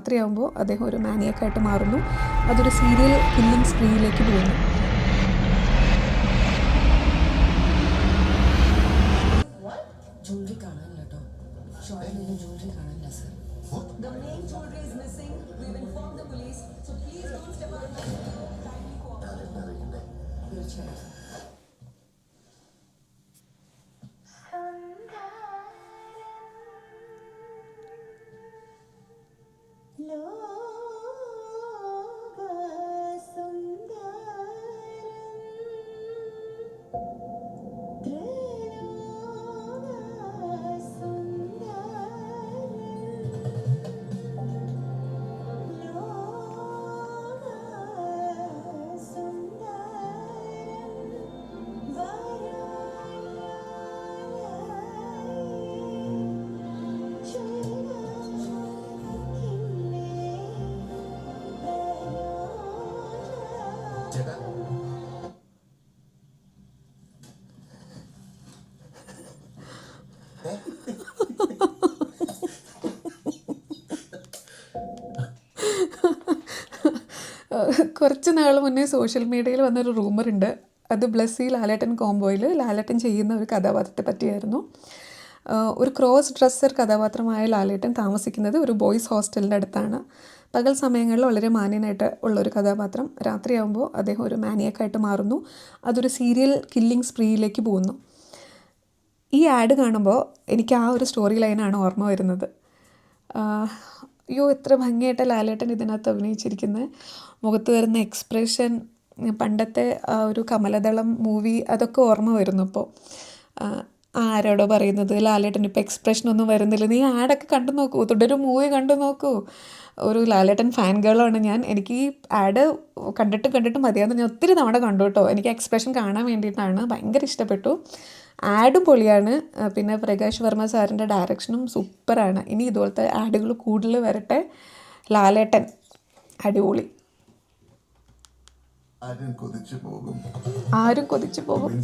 രാത്രിയാകുമ്പോൾ അദ്ദേഹം ഒരു മാനിയക്കായിട്ട് മാറുന്നു. അതൊരു സീരിയൽ കില്ലിംഗ് സ്പ്രീയിലേക്ക് പോകുന്നു. കുറച്ച് നാൾ മുന്നേ സോഷ്യൽ മീഡിയയിൽ വന്നൊരു റൂമറുണ്ട്. അത് ബ്ലസ്സി ലാലേട്ടൻ കോംബോയിൽ ലാലേട്ടൻ ചെയ്യുന്ന ഒരു കഥാപാത്രത്തെ പറ്റിയായിരുന്നു. ഒരു ക്രോസ് ഡ്രസ്സർ കഥാപാത്രമായ ലാലേട്ടൻ താമസിക്കുന്നത് ഒരു ബോയ്സ് ഹോസ്റ്റലിൻ്റെ അടുത്താണ്. പകൽ സമയങ്ങളിൽ വളരെ മാന്യനായിട്ട് ഉള്ളൊരു കഥാപാത്രം. രാത്രിയാകുമ്പോൾ അദ്ദേഹം ഒരു മാനിയക്കായിട്ട് മാറുന്നു. അതൊരു സീരിയൽ കില്ലിംഗ് സ്പ്രീയിലേക്ക് പോകുന്നു. ഈ ആഡ് കാണുമ്പോൾ എനിക്ക് ആ ഒരു സ്റ്റോറി ലൈനാണ് ഓർമ്മ വരുന്നത്. അയ്യോ, എത്ര ഭംഗിയായിട്ട് ലാലേട്ടൻ ഇതിനകത്ത് അഭിനയിച്ചിരിക്കുന്നത്. മുഖത്ത് വരുന്ന എക്സ്പ്രഷൻ, പണ്ടത്തെ ആ ഒരു കമലദളം മൂവി, അതൊക്കെ ഓർമ്മ വരുന്നു. ഇപ്പോൾ ആരോടോ പറയുന്നത് ലാലേട്ടൻ ഇപ്പോൾ എക്സ്പ്രഷനൊന്നും വരുന്നില്ല, നീ ആഡൊക്കെ കണ്ടു നോക്കൂ, തുടരും മൂവി കണ്ടു നോക്കൂ. ഒരു ലാലേട്ടൻ ഫാൻ ഗേളാണ് ഞാൻ. എനിക്ക് ഈ ആഡ് കണ്ടിട്ട് മതിയാന്ന്. ഞാൻ ഒത്തിരി തവണ കണ്ടു കേട്ടോ. എനിക്ക് എക്സ്പ്രഷൻ കാണാൻ വേണ്ടിയിട്ടാണ്. ഭയങ്കര ഇഷ്ടപ്പെട്ടു. ആഡും പൊളിയാണ്. പിന്നെ പ്രകാശ് വർമ്മ സാറിൻ്റെ ഡയറക്ഷനും സൂപ്പറാണ്. ഇനി ഇതുപോലത്തെ ആഡുകൾ കൂടുതൽ വരട്ടെ. ലാലേട്ടൻ അടിപൊളി. ആരും കൊതിച്ചു പോകും.